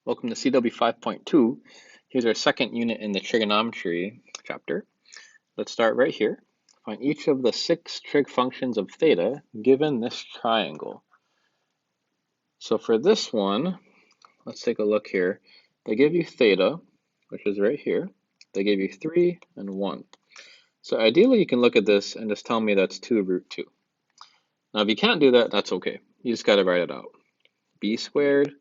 Welcome to CW 5.2. Here's our second unit in the trigonometry chapter. Let's start right here. Find each of the 6 trig functions of theta given this triangle. So for this one, let's take a look here. They give you theta, which is right here. They give you 3 and 1. So ideally you can look at this and just tell me that's 2 root 2. Now if you can't do that, that's okay. You just got to write it out. B squared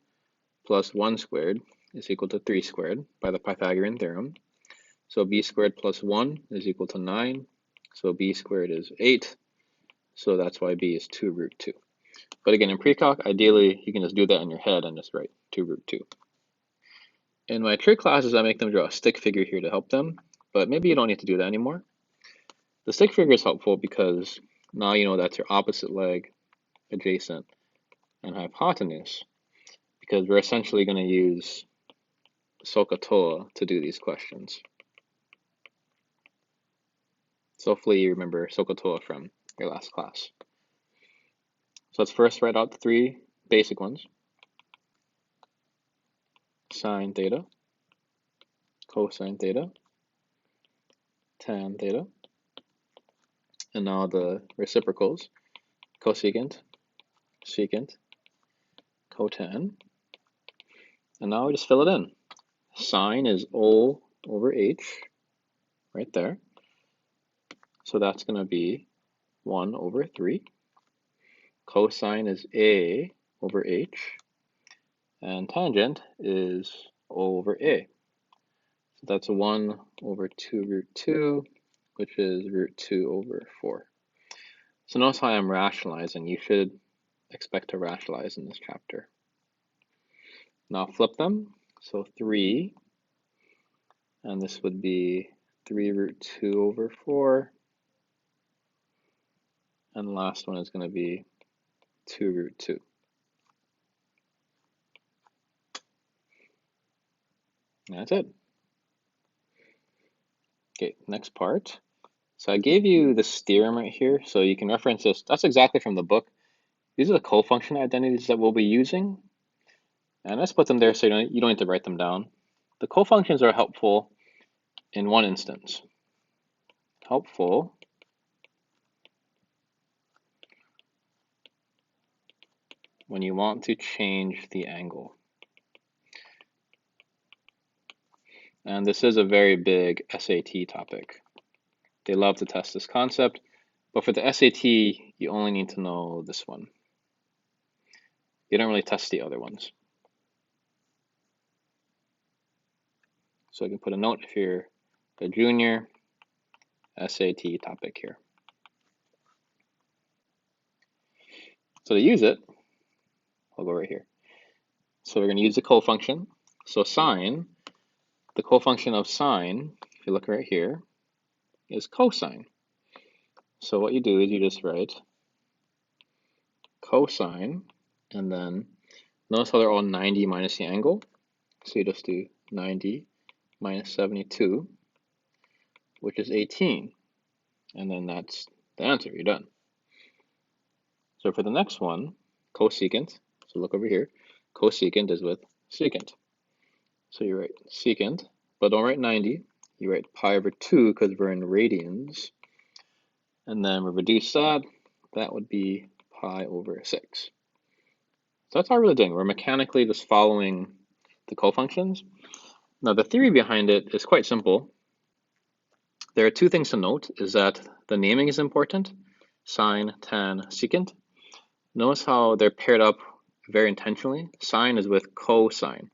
plus 1 squared is equal to 3 squared by the Pythagorean theorem. So b squared plus 1 is equal to 9. So b squared is 8. So that's why b is 2 root 2. But again, in pre-calc, ideally, you can just do that in your head and just write 2 root 2. In my trig classes, I make them draw a stick figure here to help them. But maybe you don't need to do that anymore. The stick figure is helpful because now you know that's your opposite leg, adjacent, and hypotenuse. Because we're essentially going to use SOHCAHTOA to do these questions. So hopefully you remember SOHCAHTOA from your last class. So let's first write out the 3 basic ones. Sine theta, cosine theta, tan theta. And now the reciprocals, cosecant, secant, cotan. And now we just fill it in. Sine is O over H, right there. So that's going to be 1 over 3. Cosine is A over H. And tangent is O over A. So that's 1 over 2 root 2, which is root 2 over 4. So notice how I'm rationalizing. You should expect to rationalize in this chapter. Now flip them. So 3, and this would be 3 root 2 over 4. And the last one is going to be 2 root 2. That's it. Okay, next part. So I gave you this theorem right here, so you can reference this. That's exactly from the book. These are the cofunction identities that we'll be using. And let's put them there so you don't need to write them down. The cofunctions are helpful in one instance. Helpful when you want to change the angle. And this is a very big SAT topic. They love to test this concept, but for the SAT, you only need to know this one. You don't really test the other ones. So I can put a note if you're a junior, SAT topic here. So to use it, I'll go right here. So we're going to use the cofunction. So sine, the cofunction of sine, if you look right here, is cosine. So what you do is you just write cosine, and then notice how they're all 90 minus the angle. So you just do 90 minus 72, which is 18. And then that's the answer, you're done. So for the next one, cosecant, so look over here, cosecant is with secant. So you write secant, but don't write 90, you write pi over 2 because we're in radians. And then we reduce that, that would be pi over 6. So that's all we're really doing. We're mechanically just following the cofunctions. Now the theory behind it is quite simple. There are 2 things to note, is that the naming is important, sine, tan, secant. Notice how they're paired up very intentionally. Sine is with cosine,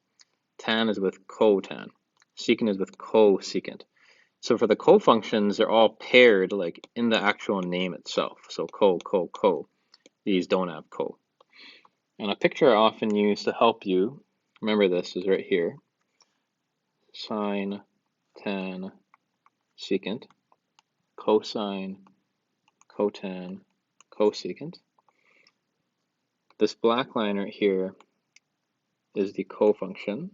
tan is with cotan, secant is with cosecant. So for the cofunctions, they're all paired like in the actual name itself. So co. These don't have co. And a picture I often use to help you remember this is right here. Sine, tan, secant, cosine, cotan, cosecant. This black line right here is the cofunction.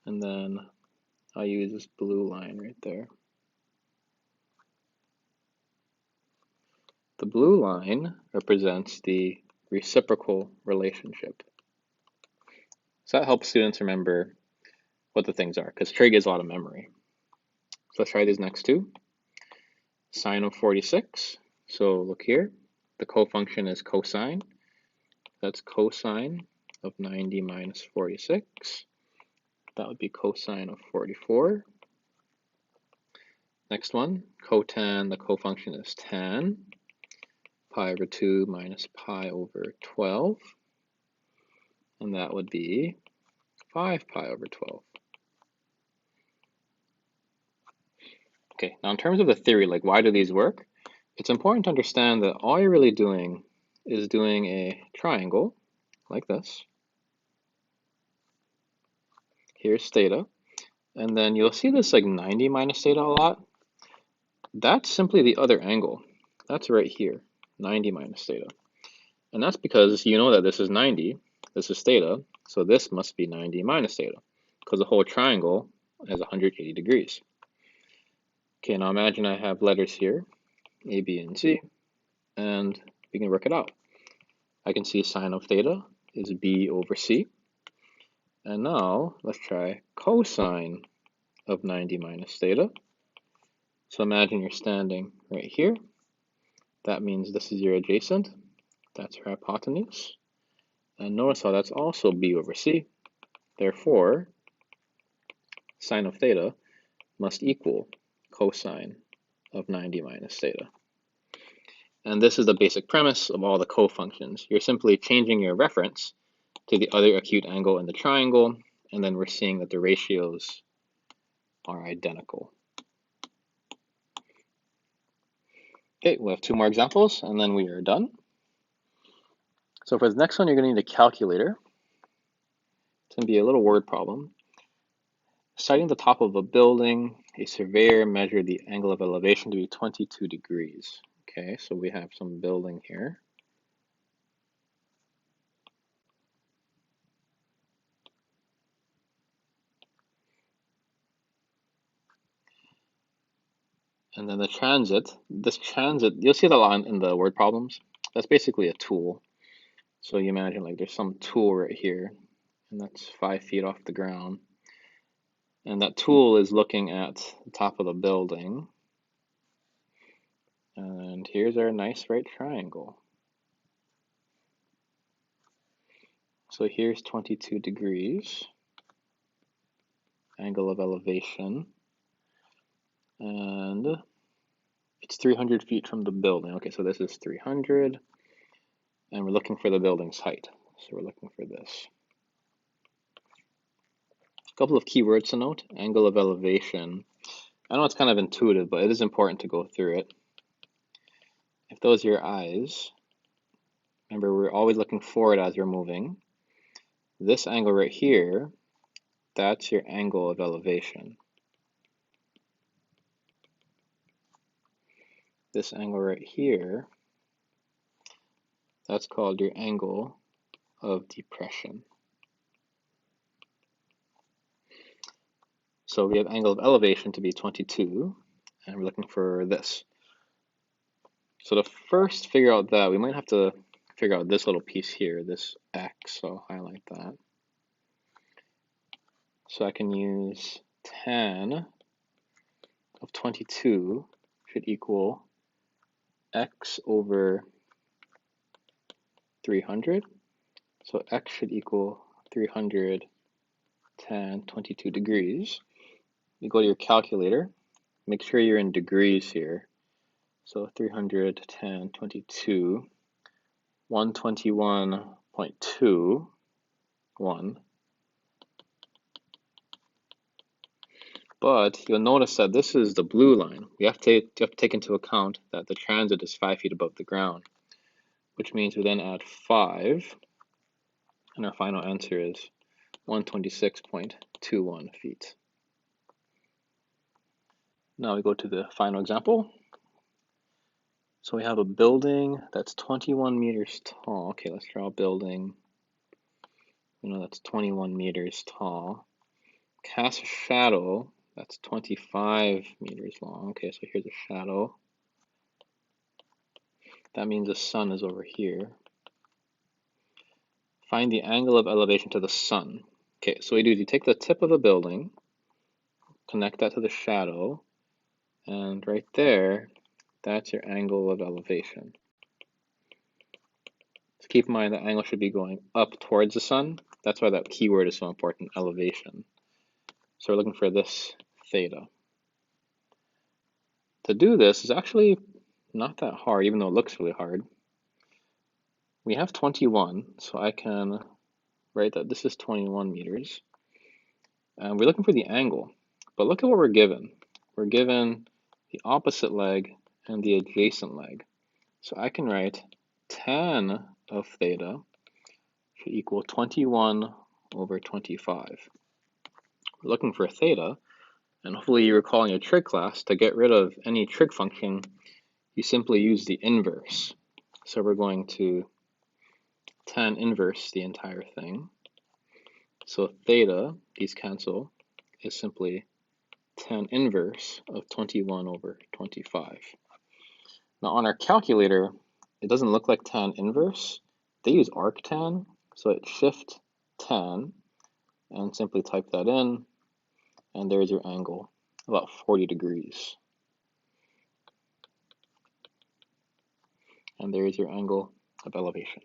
And then I'll use this blue line right there. The blue line represents the reciprocal relationship. So that helps students remember what the things are, because trig is a lot of memory. So let's try these next two. Sine of 46. So look here, the cofunction is cosine. That's cosine of 90 minus 46. That would be cosine of 44. Next one, cotan, the cofunction is tan. Pi over 2 minus pi over 12. And that would be 5 pi over 12. Okay, now in terms of the theory, like why do these work? It's important to understand that all you're really doing is doing a triangle like this. Here's theta. And then you'll see this like 90 minus theta a lot. That's simply the other angle. That's right here, 90 minus theta. And that's because you know that this is 90, this is theta, so this must be 90 minus theta, because the whole triangle has 180 degrees. Okay, now imagine I have letters here, A, B, and C, and we can work it out. I can see sine of theta is B over C. And now let's try cosine of 90 minus theta. So imagine you're standing right here. That means this is your adjacent. That's your hypotenuse. And notice how that's also B over C. Therefore, sine of theta must equal cosine of 90 minus theta. And this is the basic premise of all the cofunctions. You're simply changing your reference to the other acute angle in the triangle, and then we're seeing that the ratios are identical. Okay, we'll have two more examples, and then we are done. So for the next one, you're going to need a calculator. It's going to be a little word problem. Sighting the top of a building, a surveyor measured the angle of elevation to be 22 degrees. Okay, so we have some building here. And then the transit, this transit, you'll see that a lot in the word problems. That's basically a tool. So you imagine like there's some tool right here, and that's 5 feet off the ground. And that tool is looking at the top of the building. And here's our nice right triangle. So here's 22 degrees, angle of elevation. And it's 300 feet from the building. Okay, so this is 300. And we're looking for the building's height. So we're looking for this. A couple of keywords to note. Angle of elevation. I know it's kind of intuitive, but it is important to go through it. If those are your eyes, remember we're always looking forward as we're moving. This angle right here, that's your angle of elevation. This angle right here, that's called your angle of depression. So we have angle of elevation to be 22, and we're looking for this. So to first figure out that, we might have to figure out this little piece here, this x, so I'll highlight that. So I can use tan of 22 should equal x over 300. So x should equal 300 tan 22 degrees. You go to your calculator, make sure you're in degrees here. So 300 tan 22, 121.21. But you'll notice that this is the blue line. You have to take into account that the transit is 5 feet above the ground, which means we then add 5, and our final answer is 126.21 feet. Now we go to the final example. So we have a building that's 21 meters tall. Okay, let's draw a building. You know, that's 21 meters tall. Cast a shadow that's 25 meters long. Okay, so here's a shadow. That means the sun is over here. Find the angle of elevation to the sun. Okay, so what you take the tip of a building, connect that to the shadow, and right there, that's your angle of elevation. So keep in mind the angle should be going up towards the sun. That's why that keyword is so important, elevation. So we're looking for this theta. To do this is actually not that hard, even though it looks really hard. We have 21, so I can write that this is 21 meters. And we're looking for the angle, but look at what we're given. We're given the opposite leg and the adjacent leg. So I can write tan of theta should equal 21 over 25. We're looking for theta, and hopefully you recall in your trig class, to get rid of any trig function, you simply use the inverse. So we're going to tan inverse the entire thing. So theta, these cancel, is simply tan inverse of 21 over 25. Now on our calculator, it doesn't look like tan inverse. They use arctan, so it's shift tan, and simply type that in, and there's your angle, about 40 degrees. And there's your angle of elevation.